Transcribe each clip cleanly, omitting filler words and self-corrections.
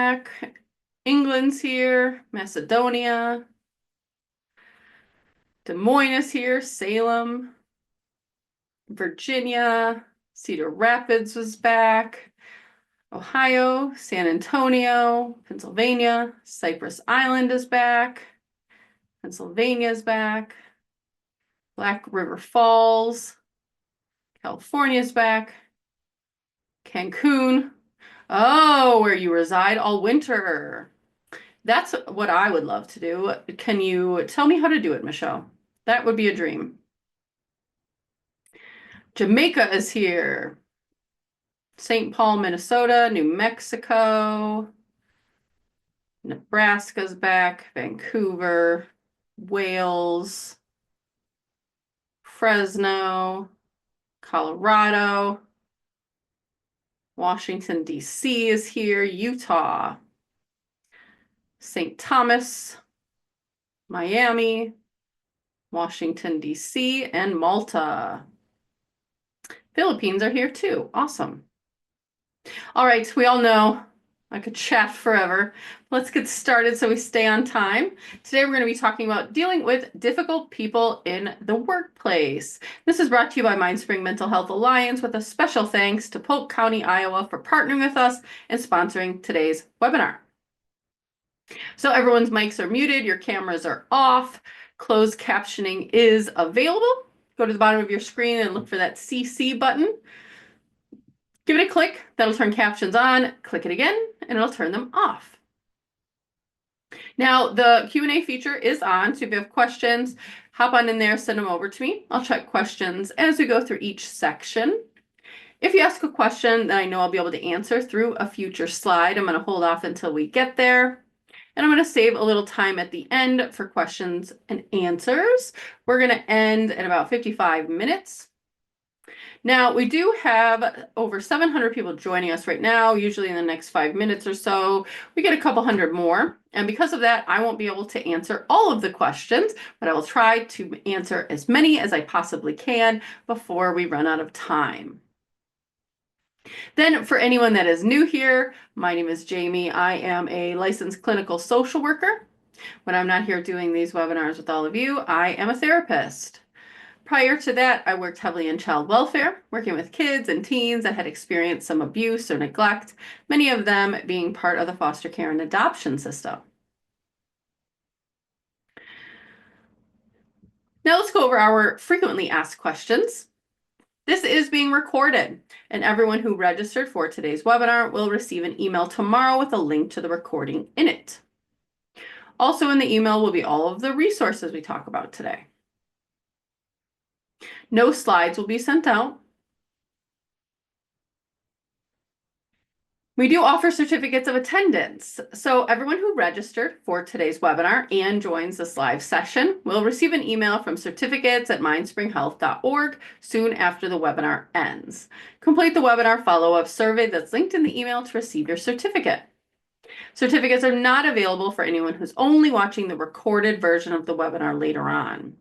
back. England's here. Macedonia. Des Moines is here. Salem. Virginia. Cedar Rapids was back. Ohio. San Antonio. Pennsylvania. Cypress Island is back. Pennsylvania's back. Black River Falls. California's back. Cancun. Oh, where you reside all winter. That's what I would love to do. Can you tell me how to do it, Michelle? That would be a dream. Jamaica is here. St. Paul, Minnesota, New Mexico. Nebraska's back. Vancouver, Wales, Fresno, Colorado. Washington, D.C. is here. Utah. St. Thomas, Miami, Washington, D.C., and Malta. Philippines are here too. Awesome. All right, we all know I could chat forever. Let's get started so we stay on time. Today we're going to be talking about dealing with difficult people in the workplace. This is brought to you by Mindspring Mental Health Alliance with a special thanks to Polk County, Iowa for partnering with us and sponsoring today's webinar. So everyone's mics are muted, your cameras are off, closed captioning is available. Go to the bottom of your screen and look for that CC button. Give it a click, that'll turn captions on, click it again, and it'll turn them off. Now, the Q&A feature is on, so if you have questions, hop on in there, send them over to me. I'll check questions as we go through each section. If you ask a question that I know I'll be able to answer through a future slide, I'm going to hold off until we get there. And I'm going to save a little time at the end for questions and answers. We're going to end at about 55 minutes. Now, we do have over 700 people joining us right now, usually in the next 5 minutes or so. We get a couple hundred more. And because of that, I won't be able to answer all of the questions, but I will try to answer as many as I possibly can before we run out of time. Then for anyone that is new here, my name is Jamie. I am a licensed clinical social worker. When I'm not here doing these webinars with all of you, I am a therapist. Prior to that, I worked heavily in child welfare, working with kids and teens that had experienced some abuse or neglect, many of them being part of the foster care and adoption system. Now let's go over our frequently asked questions. This is being recorded, and everyone who registered for today's webinar will receive an email tomorrow with a link to the recording in it. Also in the email will be all of the resources we talk about today. No slides will be sent out. We do offer certificates of attendance. So everyone who registered for today's webinar and joins this live session will receive an email from certificates@mindspringhealth.org soon after the webinar ends. Complete the webinar follow-up survey that's linked in the email to receive your certificate. Certificates are not available for anyone who's only watching the recorded version of the webinar later on.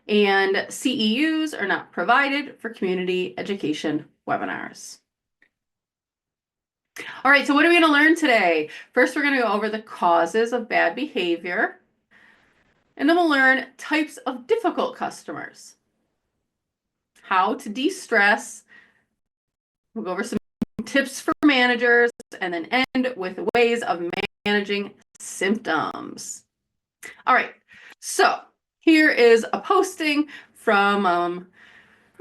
And CEUs are not provided for community education webinars. All right, so what are we going to learn today? First, we're going to go over the causes of bad behavior, and then we'll learn types of difficult customers, how to de-stress. We'll go over some tips for managers, and then end with ways of managing symptoms. All right, so here is a posting from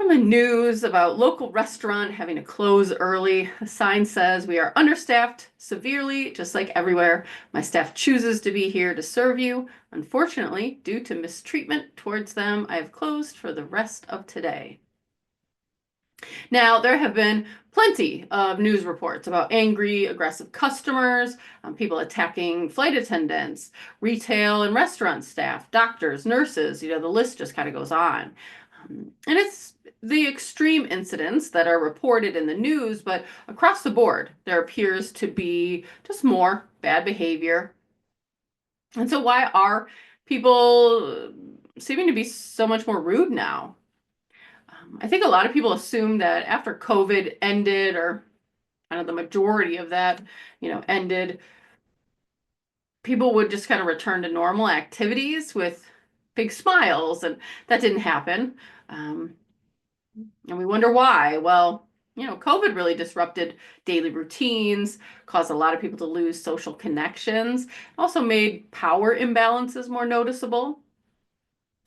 the news about local restaurant having to close early. The sign says, "We are understaffed severely, just like everywhere. My staff chooses to be here to serve you. Unfortunately, due to mistreatment towards them, I have closed for the rest of today." Now, there have been plenty of news reports about angry, aggressive customers, people attacking flight attendants, retail and restaurant staff, doctors, nurses, the list just kind of goes on. And it's the extreme incidents that are reported in the news, but across the board, there appears to be just more bad behavior. And so why are people seeming to be so much more rude now? I think a lot of people assume that after COVID ended or kind of the majority of that, ended, people would just kind of return to normal activities with big smiles, and that didn't happen. Um, and we wonder why. Well, COVID really disrupted daily routines, caused a lot of people to lose social connections, also made power imbalances more noticeable.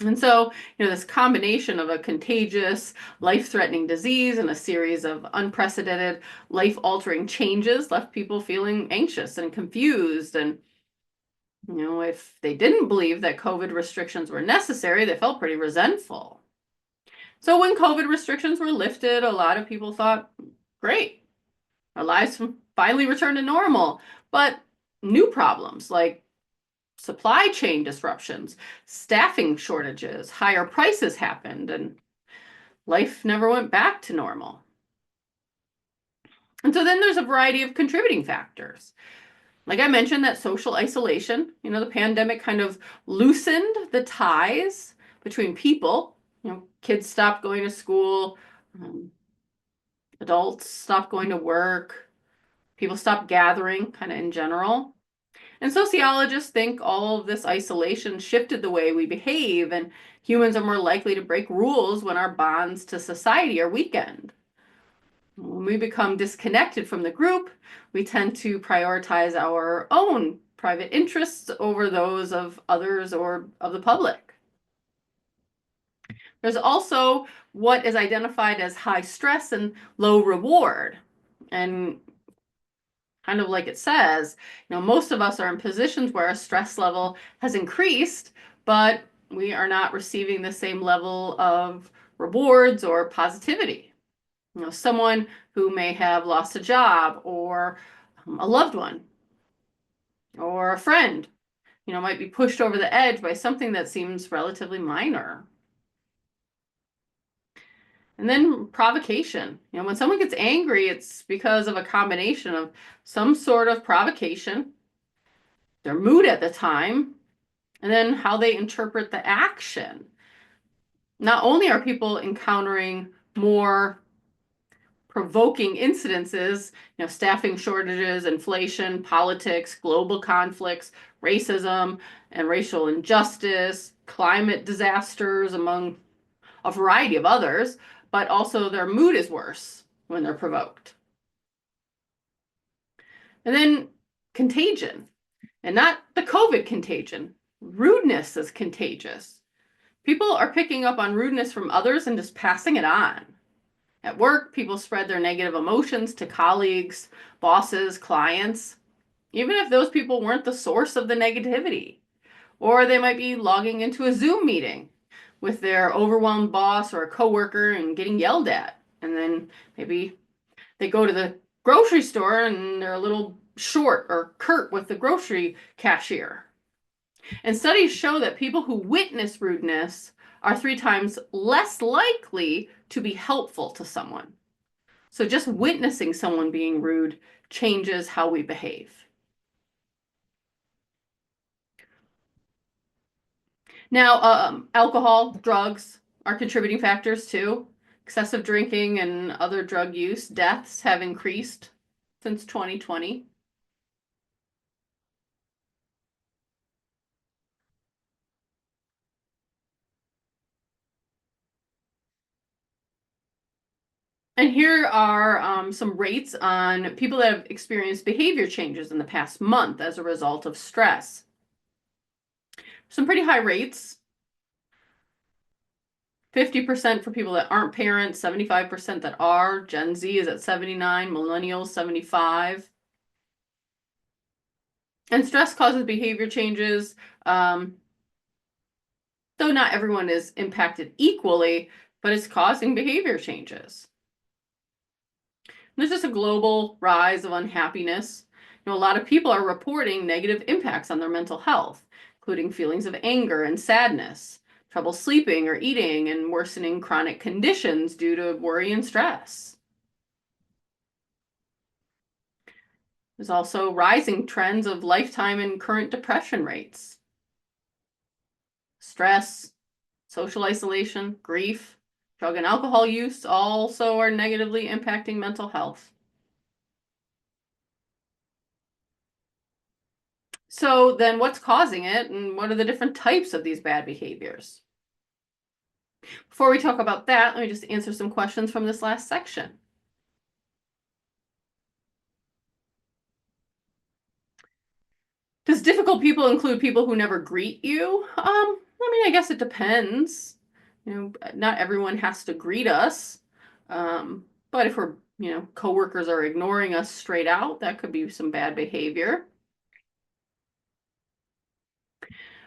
And so, this combination of a contagious, life-threatening disease and a series of unprecedented, life-altering changes left people feeling anxious and confused. And, if they didn't believe that COVID restrictions were necessary, they felt pretty resentful. So when COVID restrictions were lifted, a lot of people thought, great, our lives finally returned to normal. But new problems like supply chain disruptions, staffing shortages, higher prices happened, and life never went back to normal. And so then there's a variety of contributing factors. Like I mentioned, that social isolation, the pandemic kind of loosened the ties between people. Kids stopped going to school, um, adults stopped going to work, people stopped gathering kind of in general. And sociologists think all of this isolation shifted the way we behave, and humans are more likely to break rules when our bonds to society are weakened. When we become disconnected from the group, we tend to prioritize our own private interests over those of others or of the public. There's also what is identified as high stress and low reward. And kind of like it says, most of us are in positions where our stress level has increased, but we are not receiving the same level of rewards or positivity. Someone who may have lost a job or a loved one or a friend, might be pushed over the edge by something that seems relatively minor. And then provocation. When someone gets angry, it's because of a combination of some sort of provocation, their mood at the time, and then how they interpret the action. Not only are people encountering more provoking incidences, staffing shortages, inflation, politics, global conflicts, racism and racial injustice, climate disasters, among a variety of others, but also their mood is worse when they're provoked. And then contagion, and not the COVID contagion. Rudeness is contagious. People are picking up on rudeness from others and just passing it on. At work, people spread their negative emotions to colleagues, bosses, clients, even if those people weren't the source of the negativity. Or they might be logging into a Zoom meeting with their overwhelmed boss or a coworker and getting yelled at. And then maybe they go to the grocery store and they're a little short or curt with the grocery cashier. And studies show that people who witness rudeness are 3 times less likely to be helpful to someone. So just witnessing someone being rude changes how we behave. Now, alcohol, drugs are contributing factors too. Excessive drinking and other drug use, deaths have increased since 2020. And here are some rates on people that have experienced behavior changes in the past month as a result of stress. Some pretty high rates. 50% for people that aren't parents, 75% that are. Gen Z is at 79, millennials 75. And stress causes behavior changes. Though not everyone is impacted equally, but it's causing behavior changes. There's just a global rise of unhappiness. A lot of people are reporting negative impacts on their mental health, including feelings of anger and sadness, trouble sleeping or eating, and worsening chronic conditions due to worry and stress. There's also rising trends of lifetime and current depression rates. Stress, social isolation, grief, drug and alcohol use also are negatively impacting mental health. So then what's causing it, and what are the different types of these bad behaviors? Before we talk about that, let me just answer some questions from this last section. Does difficult people include people who never greet you? I guess it depends. Not everyone has to greet us. But if coworkers are ignoring us straight out, that could be some bad behavior.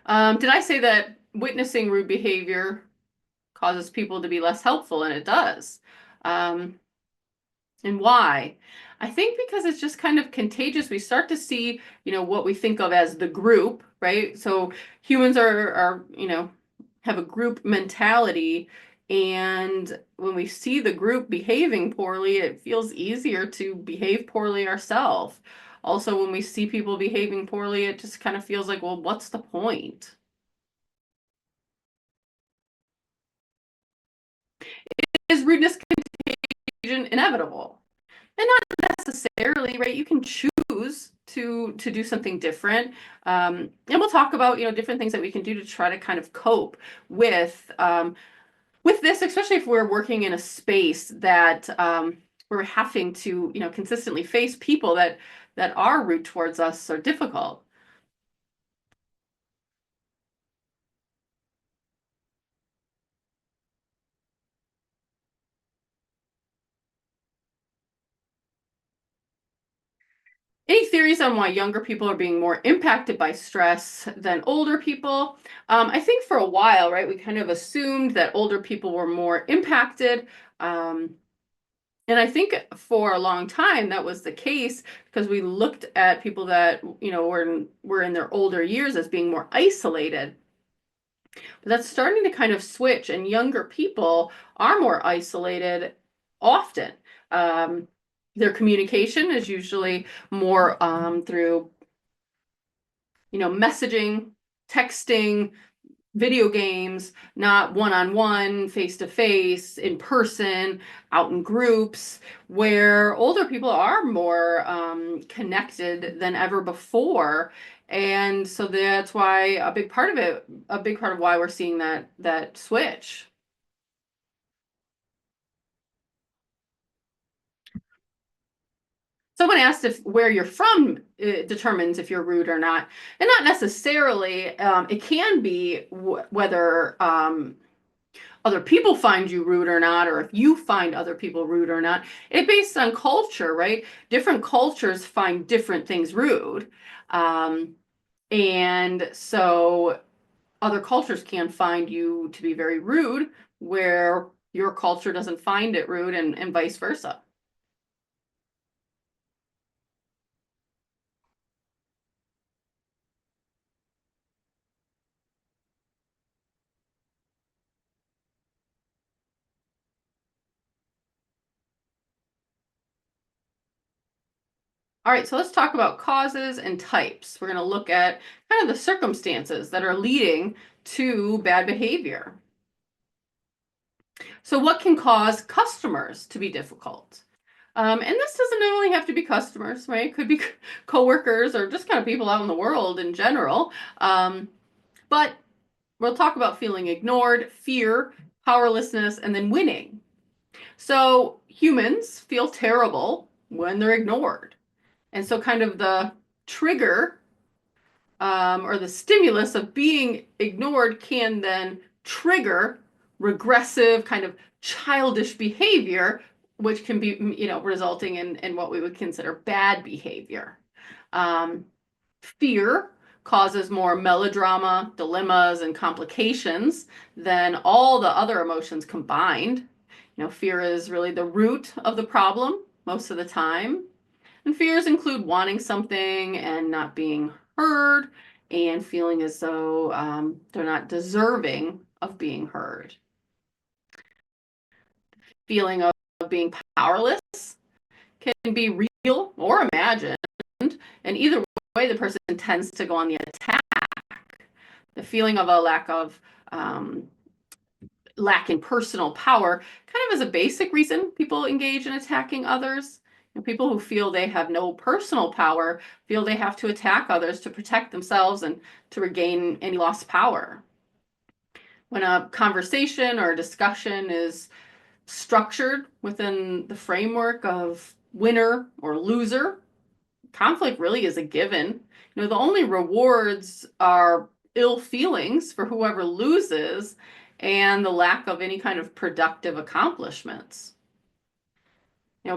Did I say that witnessing rude behavior causes people to be less helpful? And it does. And why? I think because it's just kind of contagious. We start to see, what we think of as the group, right? So humans have a group mentality. And when we see the group behaving poorly, it feels easier to behave poorly ourselves. Also, when we see people behaving poorly, it just kind of feels like, well, what's the point? Is rudeness contagion inevitable? And not necessarily, right? You can choose to do something different. And we'll talk about, different things that we can do to try to kind of cope with this, especially if we're working in a space that we're having to, consistently face people that are rude towards us or difficult. Any theories on why younger people are being more impacted by stress than older people? I think for a while, right, we kind of assumed that older people were more impacted. And I think for a long time that was the case because we looked at people that, were in their older years as being more isolated. But that's starting to kind of switch, and younger people are more isolated often. Um, their communication is usually more through, messaging, texting, video games, not one-on-one, face-to-face, in person, out in groups, where older people are more connected than ever before. And so that's why a big part of why we're seeing that switch. Someone asked if where you're from determines if you're rude or not, and not necessarily. It can be whether other people find you rude or not, or if you find other people rude or not. It's based on culture, right? Different cultures find different things rude. Um, and so other cultures can find you to be very rude where your culture doesn't find it rude, and vice versa. All right, so let's talk about causes and types. We're going to look at kind of the circumstances that are leading to bad behavior. So what can cause customers to be difficult? And this doesn't only have to be customers, right? It could be coworkers or just kind of people out in the world in general. But we'll talk about feeling ignored, fear, powerlessness, and then winning. So humans feel terrible when they're ignored. And so kind of the trigger or the stimulus of being ignored can then trigger regressive, kind of childish behavior, which can be, resulting in what we would consider bad behavior. Um, Fear causes more melodrama, dilemmas, and complications than all the other emotions combined. Fear is really the root of the problem most of the time. And fears include wanting something and not being heard, and feeling as though they're not deserving of being heard. Feeling of being powerless can be real or imagined, and either way, the person tends to go on the attack. The feeling of a lack in personal power kind of is a basic reason people engage in attacking others. And people who feel they have no personal power feel they have to attack others to protect themselves and to regain any lost power. When a conversation or a discussion is structured within the framework of winner or loser, conflict really is a given. The only rewards are ill feelings for whoever loses and the lack of any kind of productive accomplishments.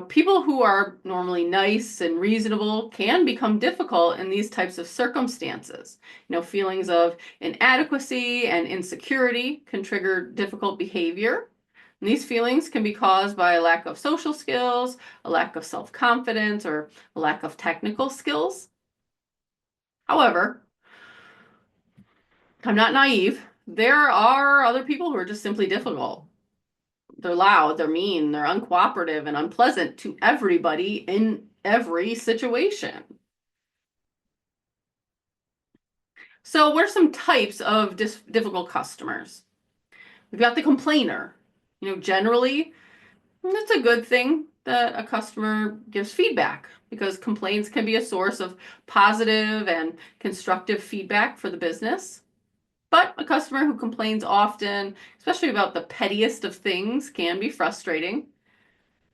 People who are normally nice and reasonable can become difficult in these types of circumstances. Feelings of inadequacy and insecurity can trigger difficult behavior. And these feelings can be caused by a lack of social skills, a lack of self-confidence, or a lack of technical skills. However, I'm not naive. There are other people who are just simply difficult. They're loud, they're mean, they're uncooperative and unpleasant to everybody in every situation. So what are some types of difficult customers? We've got the complainer. Generally, it's a good thing that a customer gives feedback because complaints can be a source of positive and constructive feedback for the business. But a customer who complains often, especially about the pettiest of things, can be frustrating.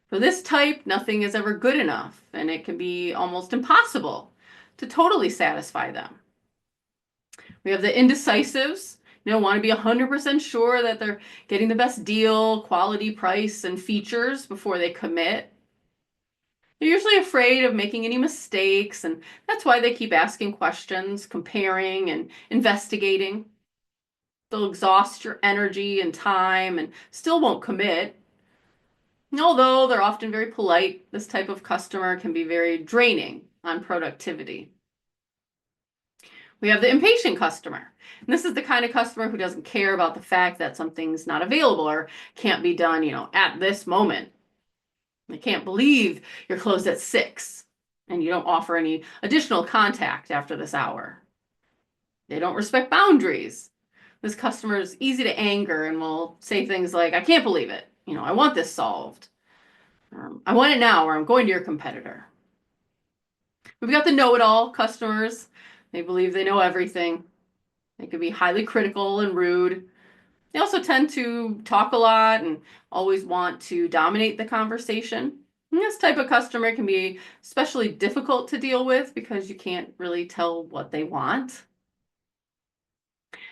For this type, nothing is ever good enough, and it can be almost impossible to totally satisfy them. We have the indecisives. Want to be 100% sure that they're getting the best deal, quality, price, and features before they commit. They're usually afraid of making any mistakes, and that's why they keep asking questions, comparing, and investigating. They'll exhaust your energy and time and still won't commit. Although they're often very polite, this type of customer can be very draining on productivity. We have the impatient customer. And this is the kind of customer who doesn't care about the fact that something's not available or can't be done, at this moment. They can't believe you're closed at 6 and you don't offer any additional contact after this hour. They don't respect boundaries. This customer is easy to anger and will say things like, I can't believe it. I want this solved. I want it now, or I'm going to your competitor. We've got the know-it-all customers. They believe they know everything. They can be highly critical and rude. They also tend to talk a lot and always want to dominate the conversation. And this type of customer can be especially difficult to deal with because you can't really tell what they want.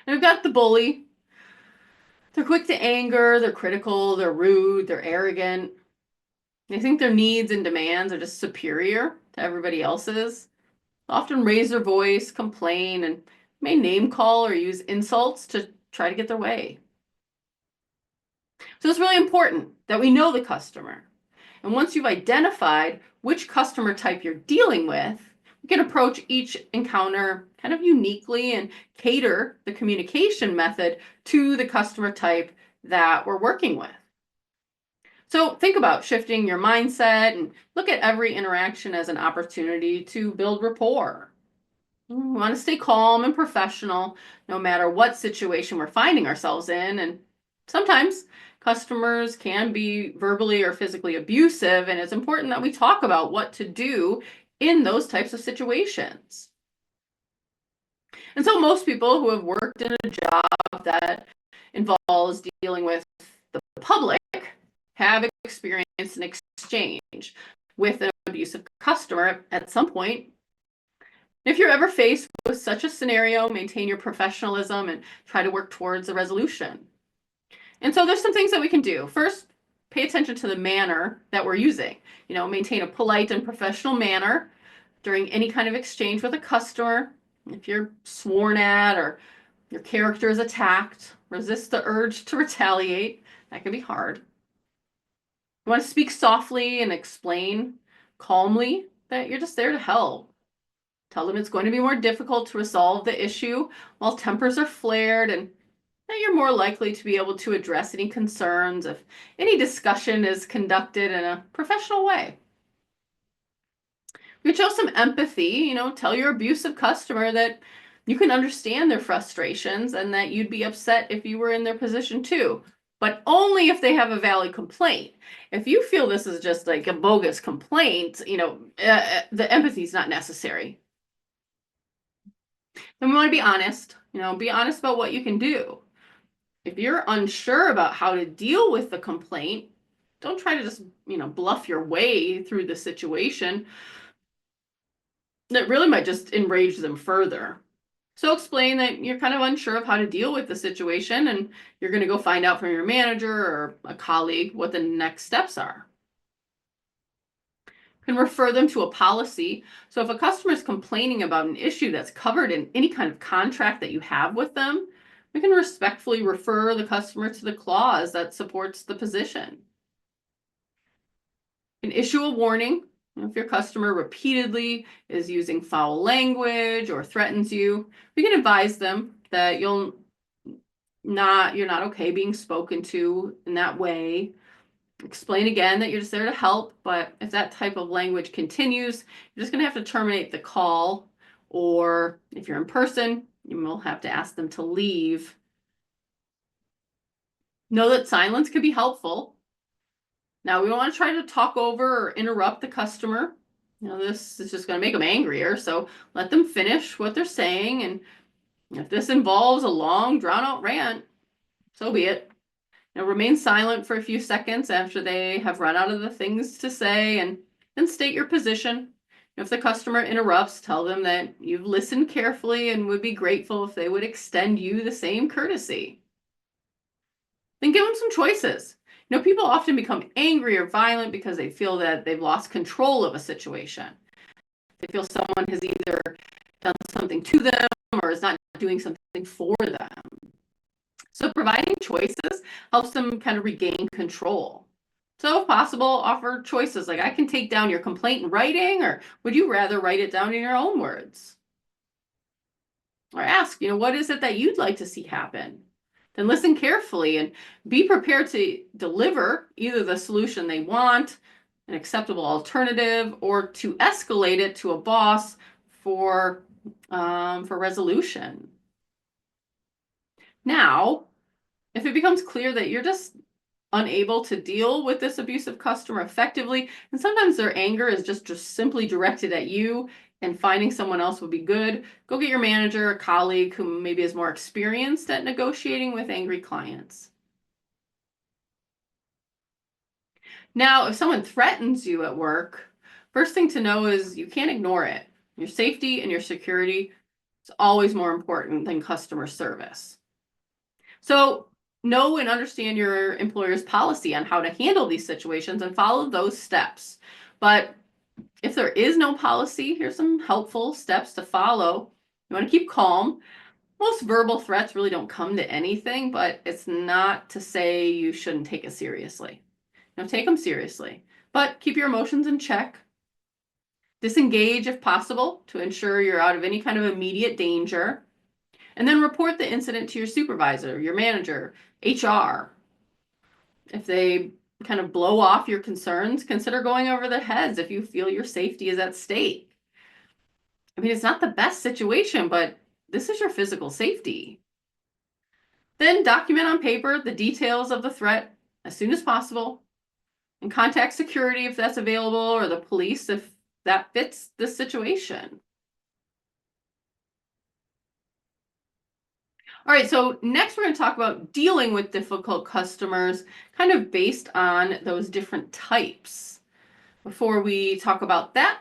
And we've got the bully. They're quick to anger, they're critical, they're rude, they're arrogant. They think their needs and demands are just superior to everybody else's. They often raise their voice, complain, and may name call or use insults to try to get their way. So it's really important that we know the customer. And once you've identified which customer type you're dealing with, we can approach each encounter kind of uniquely and cater the communication method to the customer type that we're working with. So think about shifting your mindset and look at every interaction as an opportunity to build rapport. We want to stay calm and professional no matter what situation we're finding ourselves in. And sometimes customers can be verbally or physically abusive, and it's important that we talk about what to do in those types of situations. And so most people who have worked in a job that involves dealing with the public have experienced an exchange with an abusive customer at some point. If you're ever faced with such a scenario, maintain your professionalism and try to work towards a resolution. And so there's some things that we can do. First, pay attention to the manner that we're using. Maintain a polite and professional manner during any kind of exchange with a customer. If you're sworn at or your character is attacked, resist the urge to retaliate. That can be hard. You want to speak softly and explain calmly that you're just there to help. Tell them it's going to be more difficult to resolve the issue while tempers are flared, and that you're more likely to be able to address any concerns if any discussion is conducted in a professional way. You show some empathy, tell your abusive customer that you can understand their frustrations and that you'd be upset if you were in their position too. but only if they have a valid complaint. If you feel this is just like a bogus complaint, the empathy is not necessary. Then we want to be honest, be honest about what you can do. If you're unsure about how to deal with the complaint, don't try to just, bluff your way through the situation. That really might just enrage them further. So explain that you're kind of unsure of how to deal with the situation and you're going to go find out from your manager or a colleague what the next steps are. You can refer them to a policy. So if a customer is complaining about an issue that's covered in any kind of contract that you have with them, we can respectfully refer the customer to the clause that supports the position. You can issue a warning if your customer repeatedly is using foul language or threatens you. We can advise them that you're not okay being spoken to in that way. Explain again that you're just there to help, but if that type of language continues, you're just going to have to terminate the call, or if you're in person, you will have to ask them to leave. Know that silence can be helpful. Now, we don't want to try to talk over or interrupt the customer. This is just going to make them angrier, so let them finish what they're saying, and if this involves a long, drawn-out rant, so be it. Remain silent for a few seconds after they have run out of the things to say, and then state your position. If the customer interrupts, tell them that you've listened carefully and would be grateful if they would extend you the same courtesy. Then give them some choices. People often become angry or violent because they feel that they've lost control of a situation. They feel someone has either done something to them or is not doing something for them. So providing choices helps them kind of regain control. So if possible, offer choices like, I can take down your complaint in writing, or would you rather write it down in your own words? Or ask, what is it that you'd like to see happen? Then listen carefully and be prepared to deliver either the solution they want, an acceptable alternative, or to escalate it to a boss for resolution. Now, if it becomes clear that you're just unable to deal with this abusive customer effectively, and sometimes their anger is just simply directed at you, and finding someone else would be good, go get your manager, a colleague who maybe is more experienced at negotiating with angry clients. Now, if someone threatens you at work, first thing to know is you can't ignore it. Your safety and your security is always more important than customer service. So know and understand your employer's policy on how to handle these situations and follow those steps. But if there is no policy, here's some helpful steps to follow. You want to keep calm. Most verbal threats really don't come to anything, but it's not to say you shouldn't take it seriously. Take them seriously, but keep your emotions in check. Disengage if possible to ensure you're out of any kind of immediate danger. And then report the incident to your supervisor, your manager, HR. If they kind of blow off your concerns, consider going over their heads if you feel your safety is at stake. It's not the best situation, but this is your physical safety. Then document on paper the details of the threat as soon as possible, and contact security if that's available, or the police if that fits the situation. All right, so next we're going to talk about dealing with difficult customers, kind of based on those different types. Before we talk about that,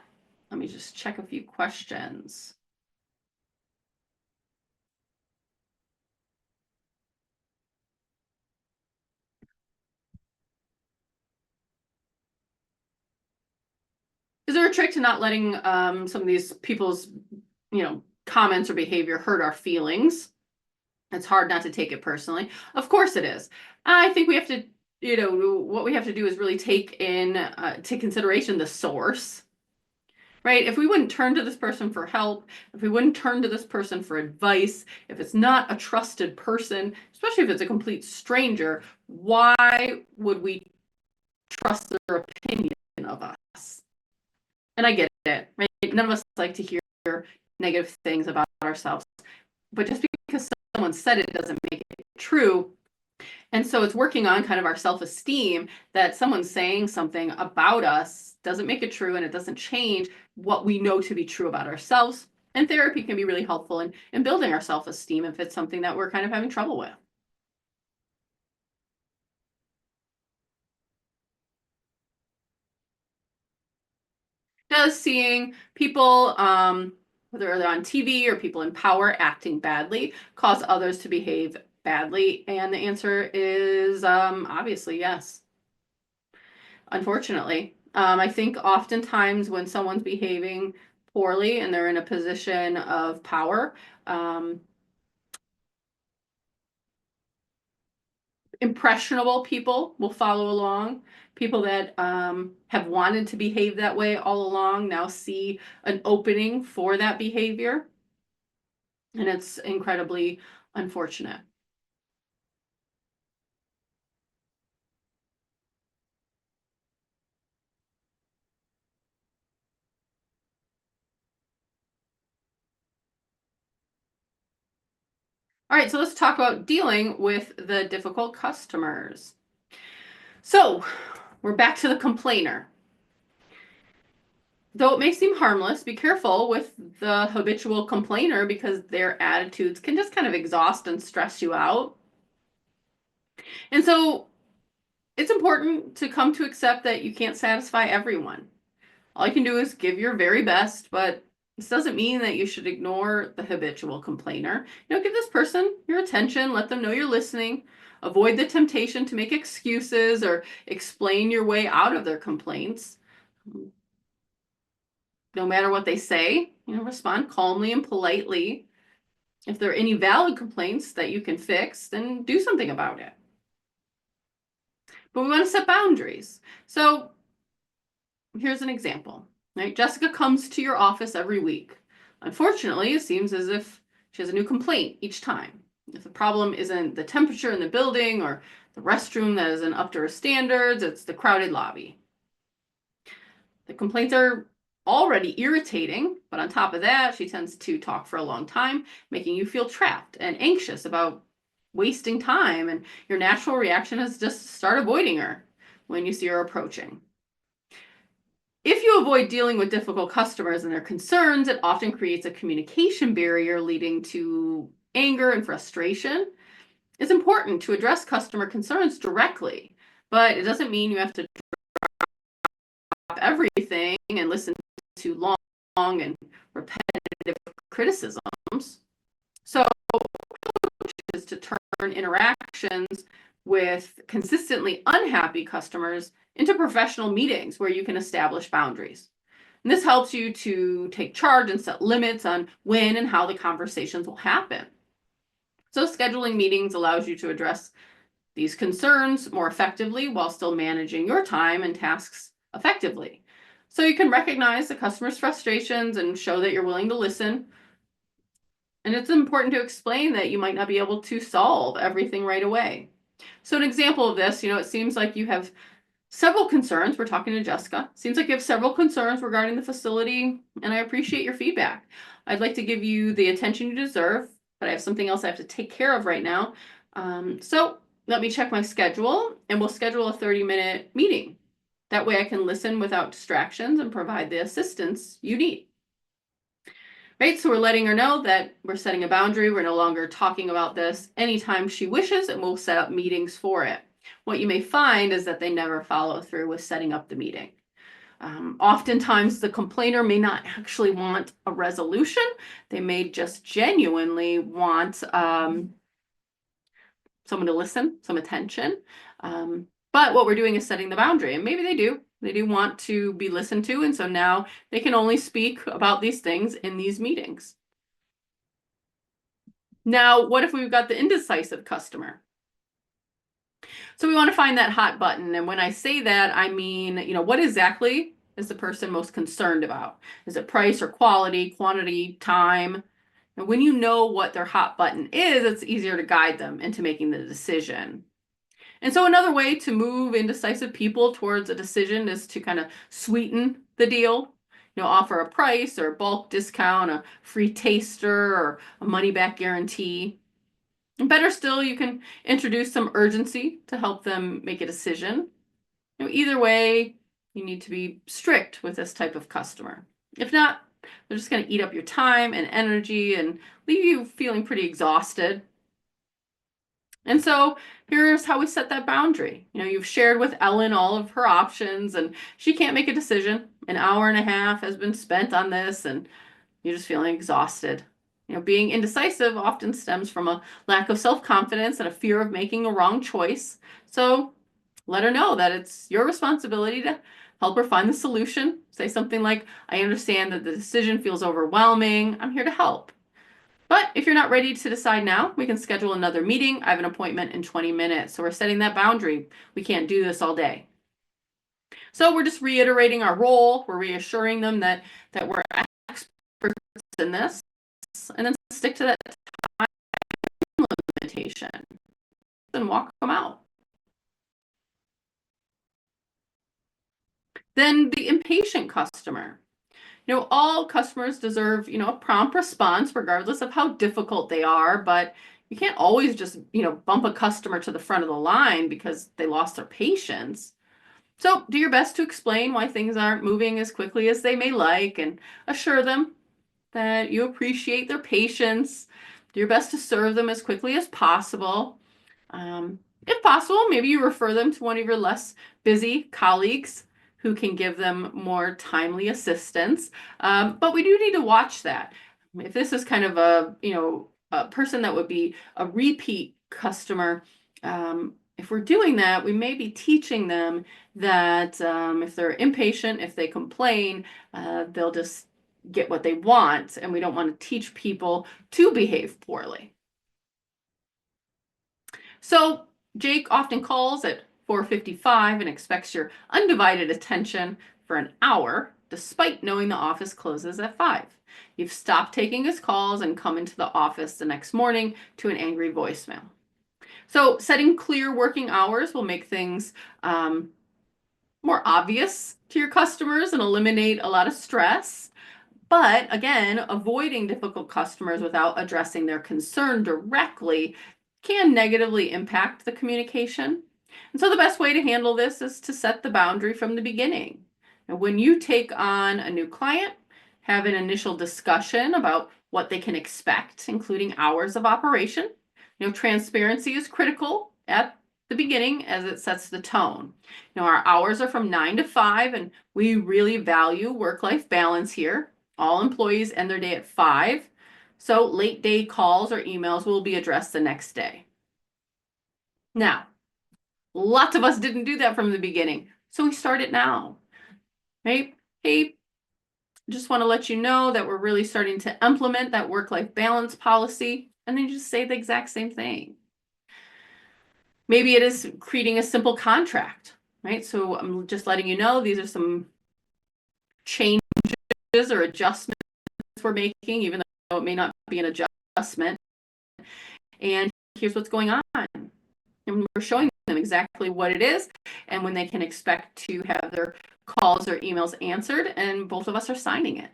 let me just check a few questions. Is there a trick to not letting some of these people's, comments or behavior hurt our feelings? It's hard not to take it personally. Of course it is. I think we have to, what we have to do is really take to consideration the source, right? If we wouldn't turn to this person for help, if we wouldn't turn to this person for advice, if it's not a trusted person, especially if it's a complete stranger, why would we trust their opinion of us? And I get it, right? None of us like to hear negative things about ourselves, but just because someone said it doesn't make it true. And so it's working on kind of our self-esteem that someone's saying something about us doesn't make it true and it doesn't change what we know to be true about ourselves. And therapy can be really helpful in building our self-esteem if it's something that we're kind of having trouble with. Does seeing people, whether they're on TV or people in power acting badly, cause others to behave badly? And the answer is obviously yes. Unfortunately, I think oftentimes when someone's behaving poorly and they're in a position of power, um, impressionable people will follow along. People that have wanted to behave that way all along now see an opening for that behavior, and it's incredibly unfortunate. All right, so let's talk about dealing with the difficult customers. So we're back to the complainer. Though it may seem harmless, be careful with the habitual complainer because their attitudes can just kind of exhaust and stress you out. And so it's important to come to accept that you can't satisfy everyone. All you can do is give your very best, but this doesn't mean that you should ignore the habitual complainer. Give this person your attention, let them know you're listening. Avoid the temptation to make excuses or explain your way out of their complaints. No matter what they say, respond calmly and politely. If there are any valid complaints that you can fix, then do something about it. But we want to set boundaries. So here's an example, right? Jessica comes to your office every week. Unfortunately, it seems as if she has a new complaint each time. If the problem isn't the temperature in the building or the restroom that isn't up to her standards, it's the crowded lobby. The complaints are already irritating, but on top of that, she tends to talk for a long time, making you feel trapped and anxious about wasting time. And your natural reaction is just to start avoiding her when you see her approaching. If you avoid dealing with difficult customers and their concerns, it often creates a communication barrier leading to anger and frustration. It's important to address customer concerns directly, but it doesn't mean you have to drop everything and listen to long and repetitive criticisms. So, is to turn interactions with consistently unhappy customers into professional meetings where you can establish boundaries. And this helps you to take charge and set limits on when and how the conversations will happen. So scheduling meetings allows you to address these concerns more effectively while still managing your time and tasks effectively. So you can recognize the customer's frustrations and show that you're willing to listen. And it's important to explain that you might not be able to solve everything right away. So an example of this, it seems like you have several concerns. We're talking to Jessica. Seems like you have several concerns regarding the facility, and I appreciate your feedback. I'd like to give you the attention you deserve, but I have something else I have to take care of right now. So let me check my schedule, and we'll schedule a 30-minute meeting. That way I can listen without distractions and provide the assistance you need. Right, so we're letting her know that we're setting a boundary. We're no longer talking about this anytime she wishes, and we'll set up meetings for it. What you may find is that they never follow through with setting up the meeting. Oftentimes, the complainer may not actually want a resolution. They may just genuinely want someone to listen, some attention. But what we're doing is setting the boundary, and maybe they do. They do want to be listened to, and so now they can only speak about these things in these meetings. Now, what if we've got the indecisive customer? So we want to find that hot button. And when I say that, I mean, what exactly is the person most concerned about? Is it price or quality, quantity, time? And when you know what their hot button is, it's easier to guide them into making the decision. And so another way to move indecisive people towards a decision is to kind of sweeten the deal. Offer a price or bulk discount, a free taster, or a money back guarantee. Better still, you can introduce some urgency to help them make a decision. Either way, you need to be strict with this type of customer. If not, they're just going to eat up your time and energy and leave you feeling pretty exhausted. And so here's how we set that boundary. You've shared with Ellen all of her options and she can't make a decision. An hour and a half has been spent on this and you're just feeling exhausted. Being indecisive often stems from a lack of self-confidence and a fear of making a wrong choice. So let her know that it's your responsibility to help her find the solution. Say something like, I understand that the decision feels overwhelming. I'm here to help. But if you're not ready to decide now, we can schedule another meeting. I have an appointment in 20 minutes. So we're setting that boundary. We can't do this all day. So we're just reiterating our role. We're reassuring them that we're experts in this, and then stick to that time limitation. Then walk them out. Then the impatient customer. All customers deserve, a prompt response regardless of how difficult they are, but you can't always just, bump a customer to the front of the line because they lost their patience. So do your best to explain why things aren't moving as quickly as they may like and assure them that you appreciate their patience. Do your best to serve them as quickly as possible. If possible, maybe you refer them to one of your less busy colleagues who can give them more timely assistance. But we do need to watch that. If this is kind of a person that would be a repeat customer, if we're doing that, we may be teaching them that if they're impatient, if they complain, they'll just get what they want, and we don't want to teach people to behave poorly. So Jake often calls at 4:55 and expects your undivided attention for an hour, despite knowing the office closes at 5. You've stopped taking his calls and come into the office the next morning to an angry voicemail. So setting clear working hours will make things more obvious to your customers and eliminate a lot of stress. But again, avoiding difficult customers without addressing their concern directly can negatively impact the communication. And so the best way to handle this is to set the boundary from the beginning. And when you take on a new client, have an initial discussion about what they can expect, including hours of operation. Transparency is critical at the beginning as it sets the tone. Our hours are from 9 to 5, and we really value work-life balance here. All employees end their day at 5, so late day calls or emails will be addressed the next day. Now, lots of us didn't do that from the beginning, so we start it now. Right? Hey, just want to let you know that we're really starting to implement that work-life balance policy, and then you just say the exact same thing. Maybe it is creating a simple contract, right? So I'm just letting you know these are some changes or adjustments we're making, even though it may not be an adjustment. And here's what's going on. And we're showing them exactly what it is and when they can expect to have their calls or emails answered, and both of us are signing it.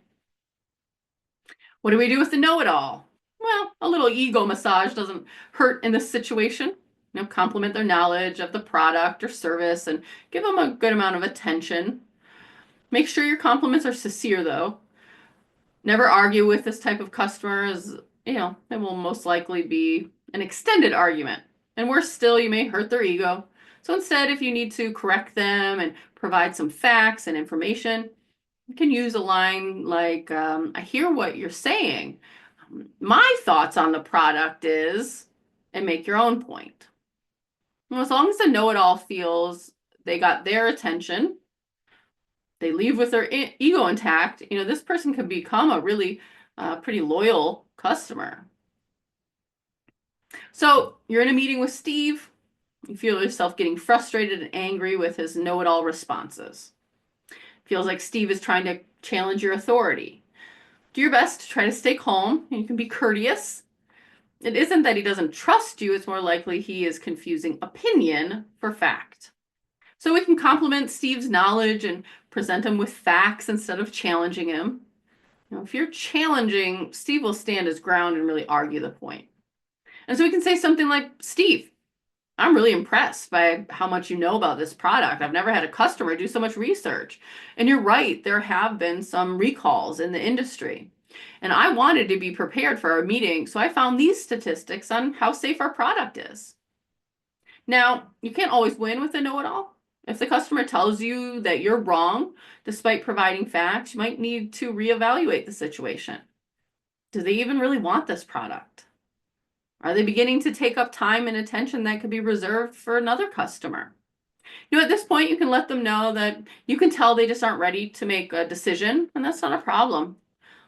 What do we do with the know-it-all? Well, a little ego massage doesn't hurt in this situation. Compliment their knowledge of the product or service and give them a good amount of attention. Make sure your compliments are sincere, though. Never argue with this type of customer, as it will most likely be an extended argument. And worse still, you may hurt their ego. So instead, if you need to correct them and provide some facts and information, you can use a line like, I hear what you're saying. My thoughts on the product is, and make your own point. As long as the know-it-all feels they got their attention, they leave with their ego intact, this person could become a really pretty loyal customer. So you're in a meeting with Steve. You feel yourself getting frustrated and angry with his know-it-all responses. Feels like Steve is trying to challenge your authority. Do your best to try to stay calm, and you can be courteous. It isn't that he doesn't trust you, it's more likely he is confusing opinion for fact. So we can compliment Steve's knowledge and present him with facts instead of challenging him. If you're challenging, Steve will stand his ground and really argue the point. And so we can say something like, Steve, I'm really impressed by how much you know about this product. I've never had a customer do so much research. And you're right, there have been some recalls in the industry. And I wanted to be prepared for our meeting, so I found these statistics on how safe our product is. Now, you can't always win with a know-it-all. If the customer tells you that you're wrong, despite providing facts, you might need to reevaluate the situation. Do they even really want this product? Are they beginning to take up time and attention that could be reserved for another customer? At this point, you can let them know that you can tell they just aren't ready to make a decision, and that's not a problem.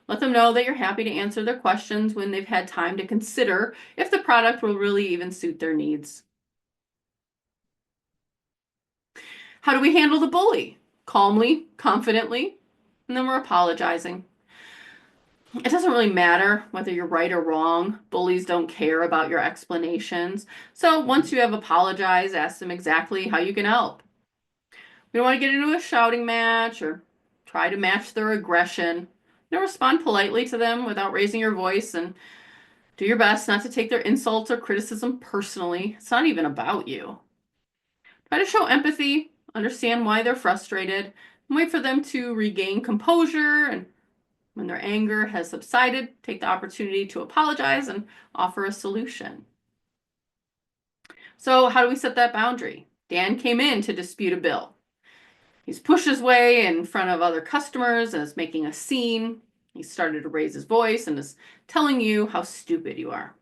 Let them know that you're happy to answer their questions when they've had time to consider if the product will really even suit their needs. How do we handle the bully? Calmly, confidently, and then we're apologizing. It doesn't really matter whether you're right or wrong. Bullies don't care about your explanations. So once you have apologized, ask them exactly how you can help. We don't want to get into a shouting match or try to match their aggression. Respond politely to them without raising your voice, and do your best not to take their insults or criticism personally. It's not even about you. Try to show empathy, understand why they're frustrated, and wait for them to regain composure. And when their anger has subsided, take the opportunity to apologize and offer a solution. So how do we set that boundary? Dan came in to dispute a bill. He's pushed his way in front of other customers and is making a scene. He started to raise his voice and is telling you how stupid you are.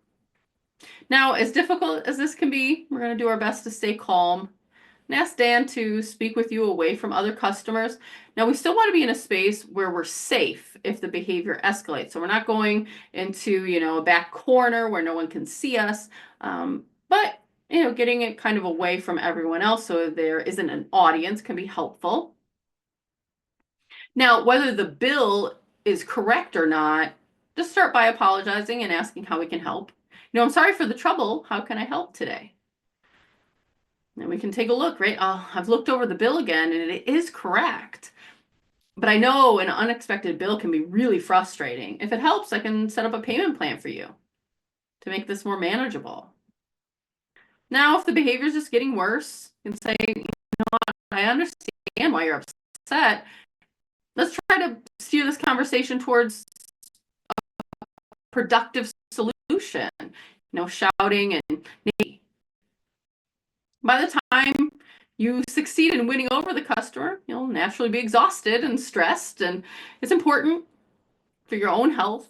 Now, as difficult as this can be, we're going to do our best to stay calm and ask Dan to speak with you away from other customers. Now, we still want to be in a space where we're safe if the behavior escalates. So we're not going into, a back corner where no one can see us. But getting it kind of away from everyone else so there isn't an audience can be helpful. Now, whether the bill is correct or not, just start by apologizing and asking how we can help. I'm sorry for the trouble. How can I help today? And we can take a look, right? I've looked over the bill again and it is correct. But I know an unexpected bill can be really frustrating. If it helps, I can set up a payment plan for you to make this more manageable. Now, if the behavior is just getting worse, you can say, I understand why you're upset. Let's try to steer this conversation towards a productive solution. Shouting and by the time you succeed in winning over the customer, you'll naturally be exhausted and stressed, and it's important for your own health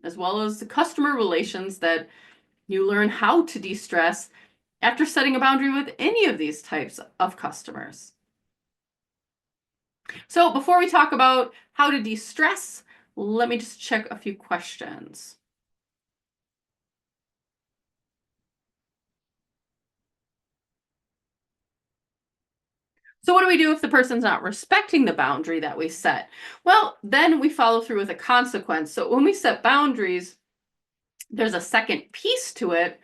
as well as the customer relations that you learn how to de-stress after setting a boundary with any of these types of customers. So before we talk about how to de-stress, let me just check a few questions. So what do we do if the person's not respecting the boundary that we set? Well, then we follow through with a consequence. So when we set boundaries, there's a second piece to it,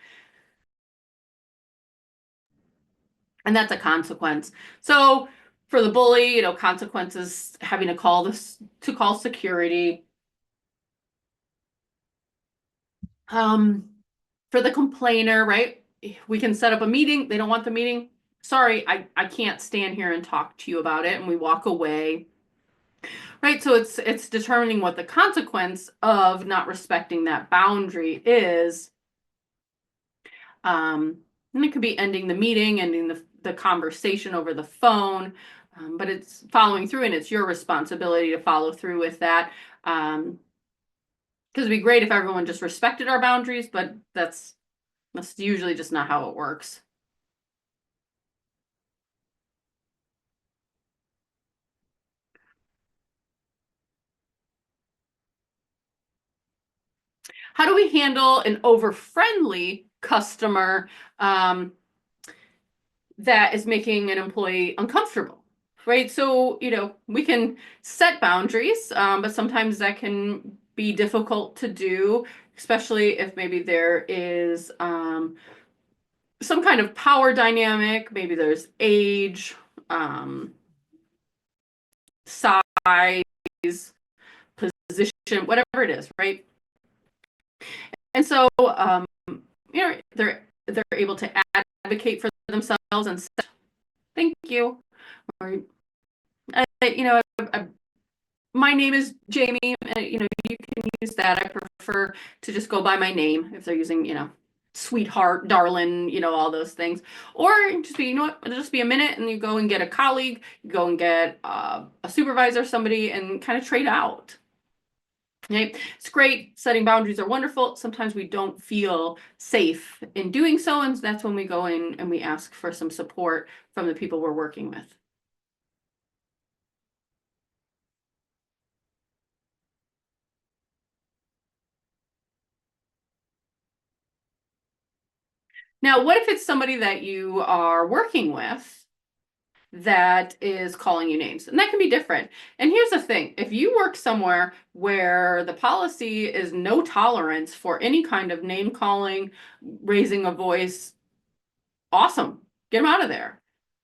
and that's a consequence. So for the bully, consequences having to call security. For the complainer, right? We can set up a meeting. They don't want the meeting. Sorry, I can't stand here and talk to you about it, and we walk away. Right, so it's determining what the consequence of not respecting that boundary is. And it could be ending the meeting, ending the conversation over the phone, but it's following through, and it's your responsibility to follow through with that. Because it'd be great if everyone just respected our boundaries, but that's usually just not how it works. How do we handle an over-friendly customer that is making an employee uncomfortable, right? So, we can set boundaries, but sometimes that can be difficult to do, especially if maybe there is some kind of power dynamic, maybe there's age, size, position, whatever it is, right? And so they're able to advocate for themselves and say, thank you, or my name is Jamie. You can use that. I prefer to just go by my name if they're using, sweetheart, darling, all those things. Or just be, it'll just be a minute and you go and get a colleague, you go and get a supervisor, somebody, and kind of trade out. Okay. It's great. Setting boundaries are wonderful. Sometimes we don't feel safe in doing so, and that's when we go in and we ask for some support from the people we're working with. Now, what if it's somebody that you are working with that is calling you names? And that can be different. And here's the thing, if you work somewhere where the policy is no tolerance for any kind of name calling, raising a voice, awesome, get them out of there.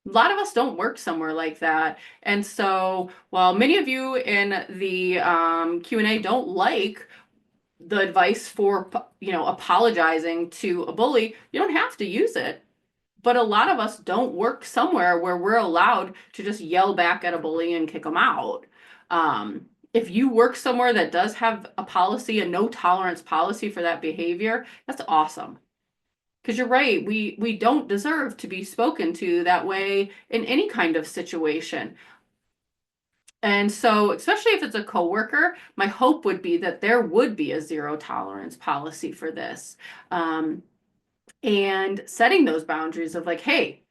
A lot of us don't work somewhere like that. And so while many of you in the Q&A don't like the advice for, apologizing to a bully, you don't have to use it. But a lot of us don't work somewhere where we're allowed to just yell back at a bully and kick them out. If you work somewhere that does have a policy, a no tolerance policy for that behavior, that's awesome. Because you're right, we don't deserve to be spoken to that way in any kind of situation. And so, especially if it's a coworker, my hope would be that there would be a zero tolerance policy for this. And setting those boundaries of like, hey,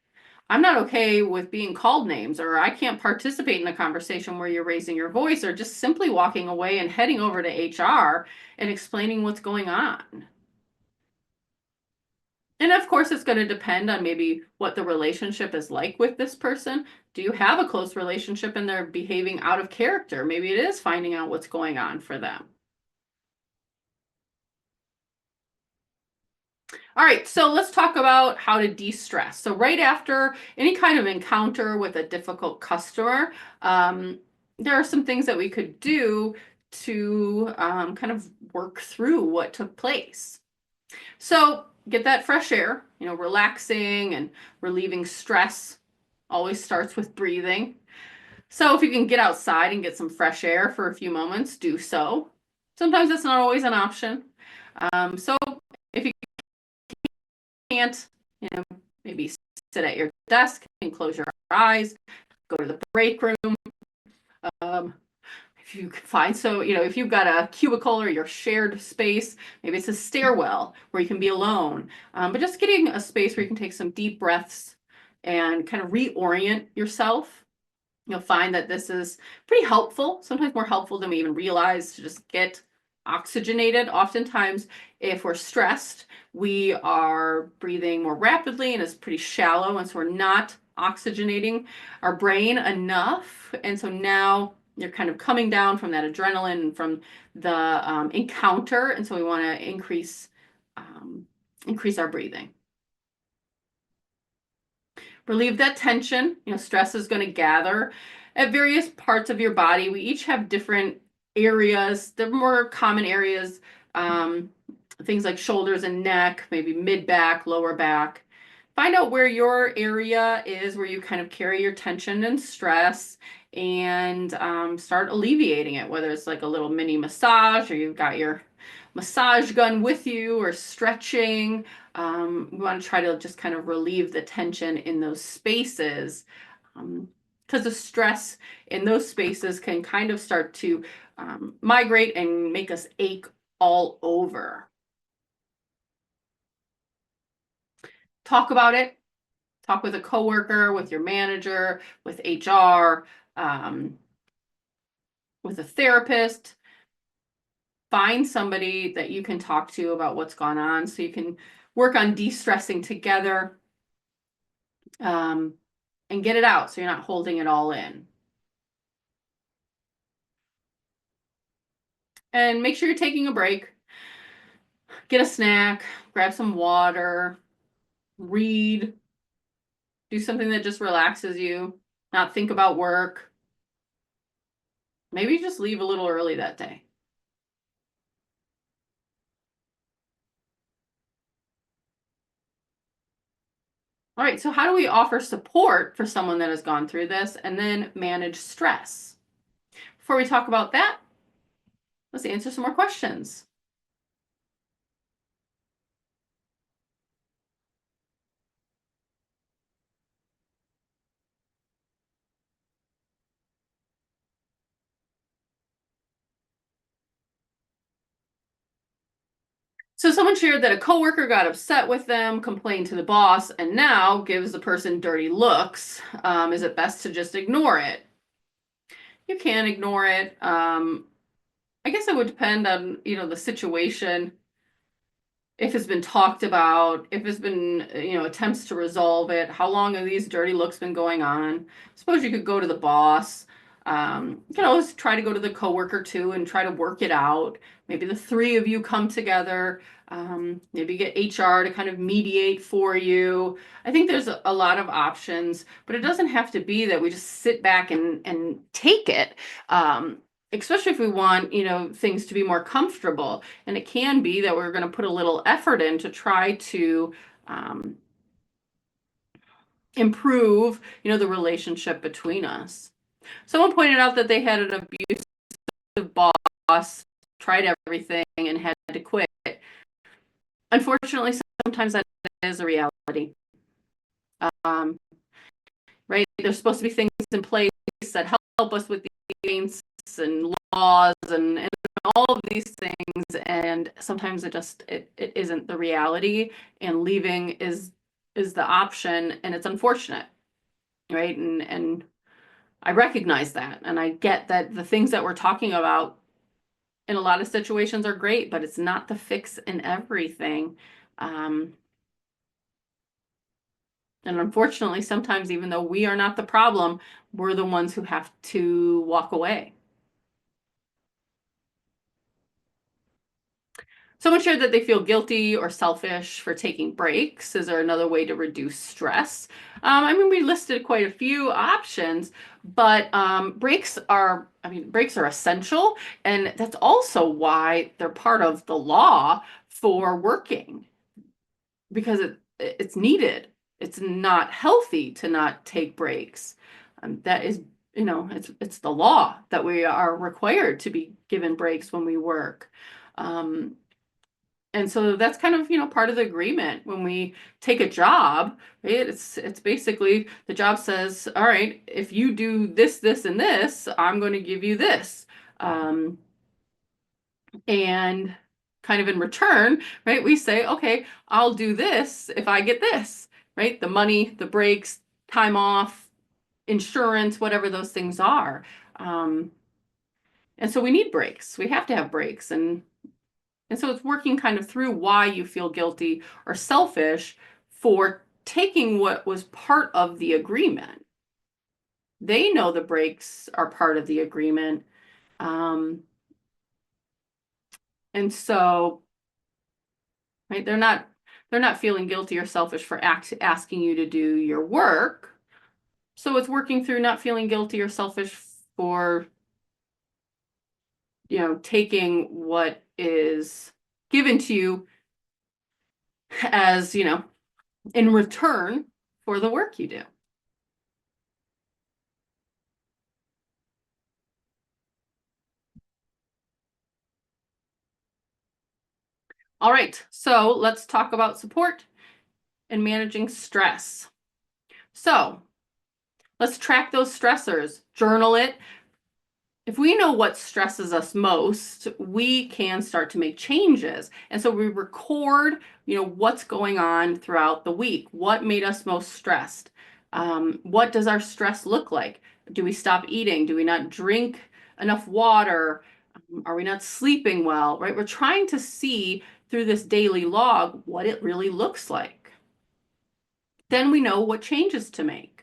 I'm not okay with being called names, or I can't participate in a conversation where you're raising your voice, or just simply walking away and heading over to HR and explaining what's going on. And of course, it's going to depend on maybe what the relationship is like with this person. Do you have a close relationship and they're behaving out of character? Maybe it is finding out what's going on for them. All right, so let's talk about how to de-stress. So right after any kind of encounter with a difficult customer, there are some things that we could do to kind of work through what took place. So get that fresh air, relaxing and relieving stress always starts with breathing. So if you can get outside and get some fresh air for a few moments, do so. Sometimes it's not always an option. So if you can't, maybe sit at your desk and close your eyes, go to the break room. If you find if you've got a cubicle or your shared space, maybe it's a stairwell where you can be alone. But just getting a space where you can take some deep breaths and kind of reorient yourself. You'll find that this is pretty helpful, sometimes more helpful than we even realize, to just get oxygenated. Oftentimes, if we're stressed, we are breathing more rapidly and it's pretty shallow, and so we're not oxygenating our brain enough. And so now you're kind of coming down from that adrenaline and from the encounter, and so we want to increase our breathing. Relieve that tension. Stress is going to gather at various parts of your body. We each have different areas. The more common areas, things like shoulders and neck, maybe mid-back, lower back. Find out where your area is, where you kind of carry your tension and stress, and start alleviating it, whether it's like a little mini massage, or you've got your massage gun with you, or stretching. We want to try to just kind of relieve the tension in those spaces, because the stress in those spaces can kind of start to migrate and make us ache all over. Talk about it. Talk with a coworker, with your manager, with HR, with a therapist. Find somebody that you can talk to about what's gone on so you can work on de-stressing together, and get it out so you're not holding it all in. And make sure you're taking a break. Get a snack, grab some water, read, do something that just relaxes you, not think about work. Maybe just leave a little early that day. All right, so how do we offer support for someone that has gone through this and then manage stress? Before we talk about that, let's answer some more questions. So someone shared that a coworker got upset with them, complained to the boss, and now gives the person dirty looks. Is it best to just ignore it? You can ignore it. I guess it would depend on, the situation, if it's been talked about, if it's been, attempts to resolve it, how long have these dirty looks been going on? Suppose you could go to the boss. You can always try to go to the coworker too and try to work it out. Maybe the three of you come together. Maybe get HR to kind of mediate for you. I think there's a lot of options, but it doesn't have to be that we just sit back and take it. Especially if we want, things to be more comfortable. And it can be that we're going to put a little effort in to try to improve, the relationship between us. Someone pointed out that they had an abusive boss, tried everything, and had to quit. Unfortunately, sometimes that is a reality. Right? There's supposed to be things in place that help us with these and laws and all of these things, and sometimes it isn't the reality, and leaving is the option, and it's unfortunate, right? And I recognize that, and I get that the things that we're talking about in a lot of situations are great, but it's not the fix in everything. And unfortunately, sometimes even though we are not the problem, we're the ones who have to walk away. Someone shared that they feel guilty or selfish for taking breaks. Is there another way to reduce stress? We listed quite a few options, but breaks are essential, and that's also why they're part of the law for working, because it's needed. It's not healthy to not take breaks. That is, it's the law that we are required to be given breaks when we work. And so that's kind of, part of the agreement when we take a job, right? It's basically the job says, all right, if you do this, this, and this, I'm going to give you this. And kind of in return, right, we say, okay, I'll do this if I get this, right? The money, the breaks, time off, insurance, whatever those things are. And so we need breaks. We have to have breaks. And so it's working kind of through why you feel guilty or selfish for taking what was part of the agreement. They know the breaks are part of the agreement. And so, right, they're not feeling guilty or selfish for asking you to do your work. So it's working through not feeling guilty or selfish for, taking what is given to you as, in return for the work you do. All right, so let's talk about support and managing stress. So let's track those stressors, journal it. If we know what stresses us most, we can start to make changes. And so we record, what's going on throughout the week. What made us most stressed? What does our stress look like? Do we stop eating? Do we not drink enough water? Are we not sleeping well, right? We're trying to see through this daily log what it really looks like. Then we know what changes to make.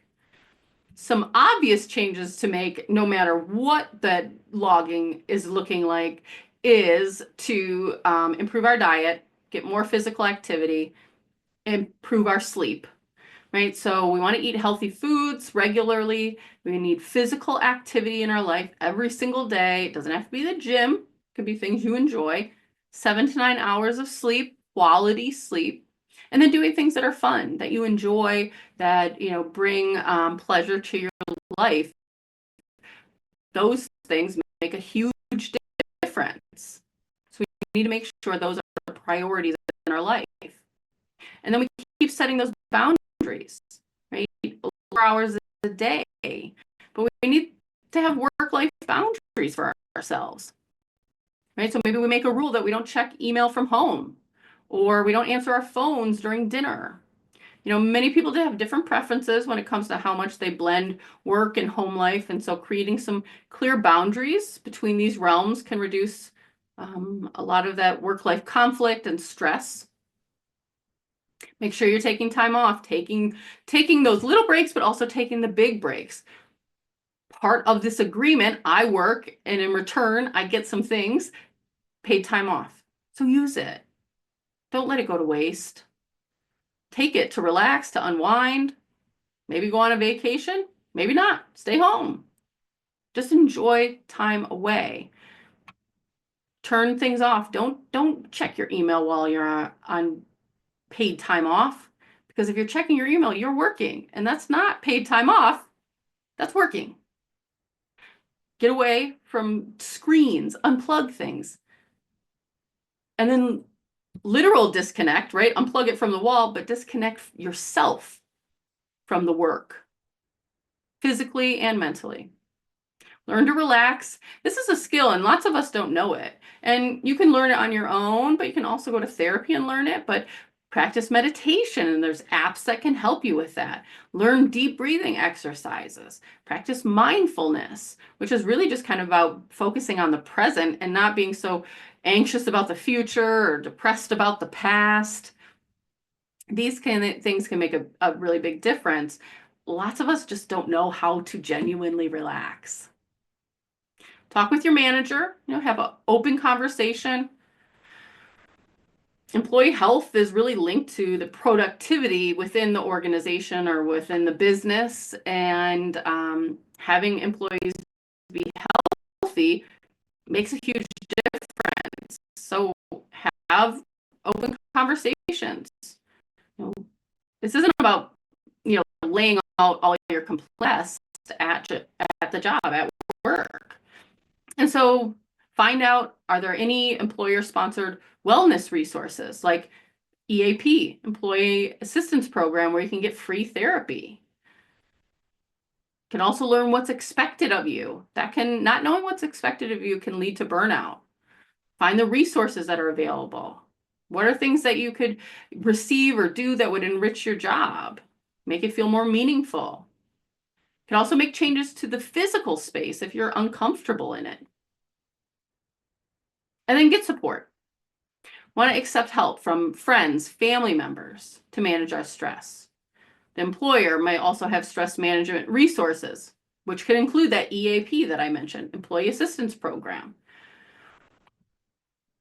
Some obvious changes to make, no matter what the logging is looking like, is to improve our diet, get more physical activity, improve our sleep, right? So we want to eat healthy foods regularly. We need physical activity in our life every single day. It doesn't have to be the gym. It could be things you enjoy. 7 to 9 hours of sleep, quality sleep. And then doing things that are fun, that you enjoy, that, bring pleasure to your life. Those things make a huge difference. So we need to make sure those are the priorities in our life. And then we keep setting those boundaries, right? 4 hours a day. But we need to have work-life boundaries for ourselves, right? So maybe we make a rule that we don't check email from home, or we don't answer our phones during dinner. Many people do have different preferences when it comes to how much they blend work and home life. And so creating some clear boundaries between these realms can reduce a lot of that work-life conflict and stress. Make sure you're taking time off, taking those little breaks, but also taking the big breaks. Part of this agreement, I work, and in return, I get some things, paid time off. So use it. Don't let it go to waste. Take it to relax, to unwind, maybe go on a vacation, maybe not, stay home. Just enjoy time away. Turn things off. Don't check your email while you're on paid time off, because if you're checking your email, you're working, and that's not paid time off, that's working. Get away from screens, unplug things. And then literal disconnect, right? Unplug it from the wall, but disconnect yourself from the work, physically and mentally. Learn to relax. This is a skill, and lots of us don't know it. And you can learn it on your own, but you can also go to therapy and learn it. But practice meditation, and there's apps that can help you with that. Learn deep breathing exercises. Practice mindfulness, which is really just kind of about focusing on the present and not being so anxious about the future or depressed about the past. These kind of things can make a really big difference. Lots of us just don't know how to genuinely relax. Talk with your manager, have an open conversation. Employee health is really linked to the productivity within the organization or within the business, and having employees be healthy makes a huge difference. So have open conversations. This isn't about laying out all your complaints at the job, at work. And so find out, are there any employer-sponsored wellness resources like EAP, Employee Assistance Program, where you can get free therapy? You can also learn what's expected of you. Not knowing what's expected of you can lead to burnout. Find the resources that are available. What are things that you could receive or do that would enrich your job? Make it feel more meaningful. You can also make changes to the physical space if you're uncomfortable in it. And then get support. Want to accept help from friends, family members to manage our stress. The employer might also have stress management resources, which could include that EAP that I mentioned, Employee Assistance Program,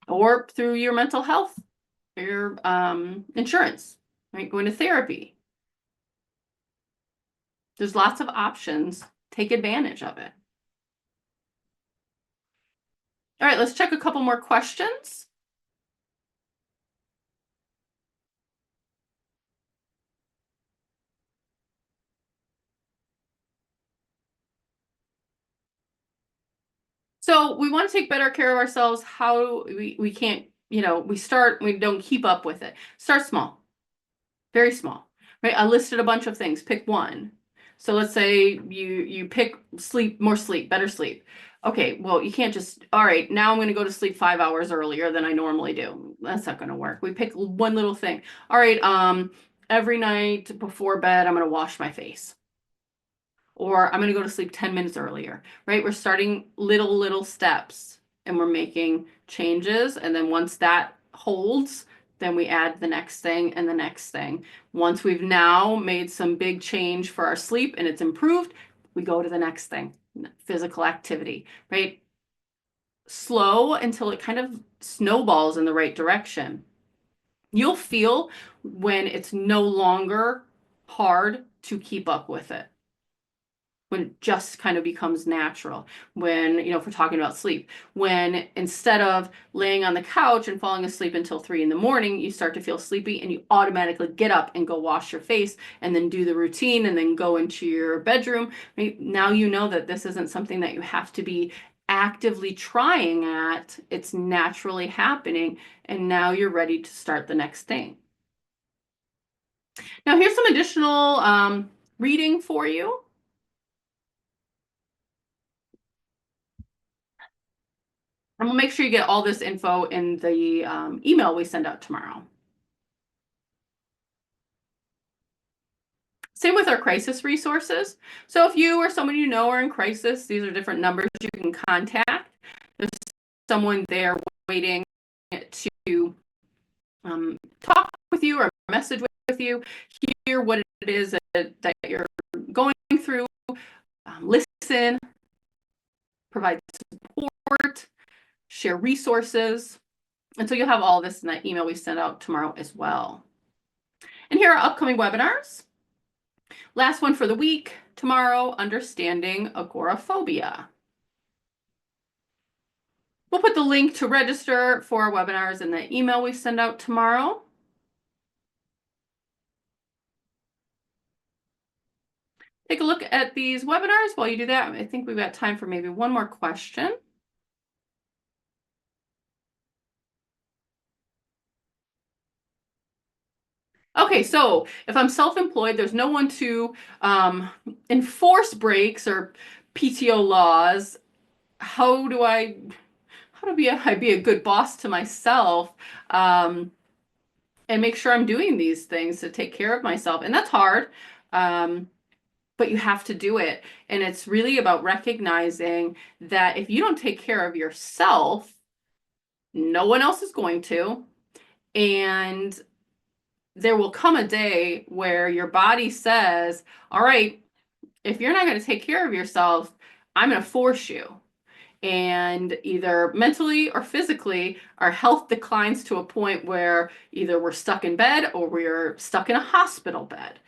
or through your mental health, your insurance, right? Going to therapy. There's lots of options. Take advantage of it. All right, let's check a couple more questions. So we want to take better care of ourselves. How we can't, we don't keep up with it. Start small, very small, right? I listed a bunch of things, pick one. So let's say you pick more sleep, better sleep. Okay, well, you can't just, all right, now I'm going to go to sleep 5 hours earlier than I normally do. That's not going to work. We pick one little thing. All right, every night before bed, I'm going to wash my face. Or I'm going to go to sleep 10 minutes earlier, right? We're starting little steps, and we're making changes. And then once that holds, then we add the next thing and the next thing. Once we've now made some big change for our sleep and it's improved, we go to the next thing, physical activity, right? Slow until it kind of snowballs in the right direction. You'll feel when it's no longer hard to keep up with it. when it just kind of becomes natural. When, if we're talking about sleep, when instead of laying on the couch and falling asleep until 3 in the morning, you start to feel sleepy and you automatically get up and go wash your face and then do the routine and then go into your bedroom. Right? Now you know that this isn't something that you have to be actively trying at. It's naturally happening, and now you're ready to start the next thing. Now here's some additional reading for you. And we'll make sure you get all this info in the email we send out tomorrow. Same with our crisis resources. So if you or someone you know are in crisis, these are different numbers you can contact. There's someone there waiting to talk with you or message with you, hear what it is that you're going through, listen, provide support, share resources. And so you'll have all this in that email we send out tomorrow as well. And here are upcoming webinars. Last one for the week, tomorrow, Understanding Agoraphobia. We'll put the link to register for our webinars in the email we send out tomorrow. Take a look at these webinars. While you do that, I think we've got time for maybe one more question. Okay, so if I'm self-employed, there's no one to enforce breaks or PTO laws. How do I be a good boss to myself and make sure I'm doing these things to take care of myself? And that's hard, but you have to do it. And it's really about recognizing that if you don't take care of yourself, no one else is going to. And there will come a day where your body says, all right, if you're not going to take care of yourself, I'm going to force you. And either mentally or physically, our health declines to a point where either we're stuck in bed or we're stuck in a hospital bed.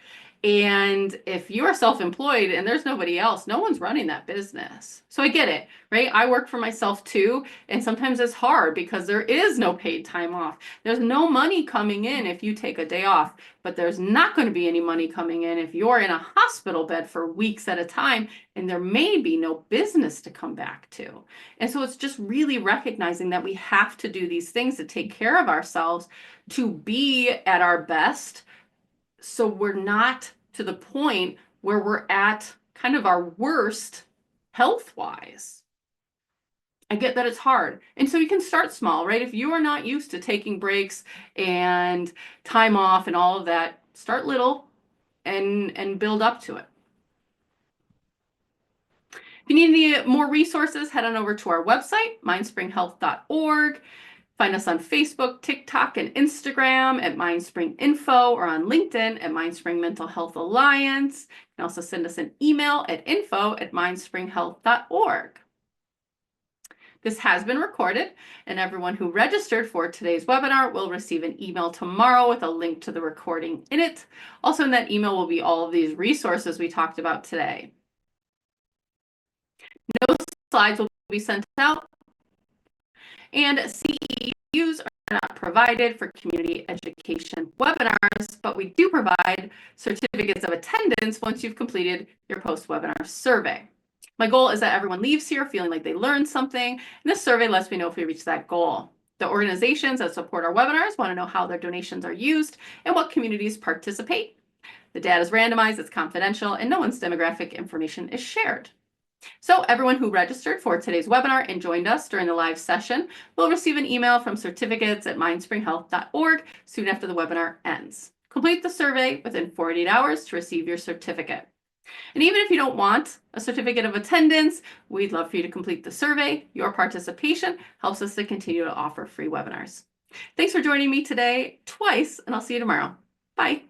And if you are self-employed and there's nobody else, no one's running that business. So I get it, right? I work for myself too. And sometimes it's hard because there is no paid time off. There's no money coming in if you take a day off, but there's not going to be any money coming in if you're in a hospital bed for weeks at a time, and there may be no business to come back to. And so it's just really recognizing that we have to do these things to take care of ourselves, to be at our best, so we're not to the point where we're at kind of our worst health-wise. I get that it's hard. And so you can start small, right? If you are not used to taking breaks and time off and all of that, start little and build up to it. If you need any more resources, head on over to our website, mindspringhealth.org. Find us on Facebook, TikTok, and Instagram at MindSpring Info, or on LinkedIn at MindSpring Mental Health Alliance. You can also send us an email at info@mindspringhealth.org. This has been recorded, and everyone who registered for today's webinar will receive an email tomorrow with a link to the recording in it. Also in that email will be all of these resources we talked about today. No slides will be sent out, and CEUs are not provided for community education webinars, but we do provide certificates of attendance once you've completed your post-webinar survey. My goal is that everyone leaves here feeling like they learned something, and this survey lets me know if we reach that goal. The organizations that support our webinars want to know how their donations are used and what communities participate. The data is randomized, it's confidential, and no one's demographic information is shared. So everyone who registered for today's webinar and joined us during the live session will receive an email from certificates@mindspringhealth.org soon after the webinar ends. Complete the survey within 48 hours to receive your certificate. And even if you don't want a certificate of attendance, we'd love for you to complete the survey. Your participation helps us to continue to offer free webinars. Thanks for joining me today twice, and I'll see you tomorrow. Bye.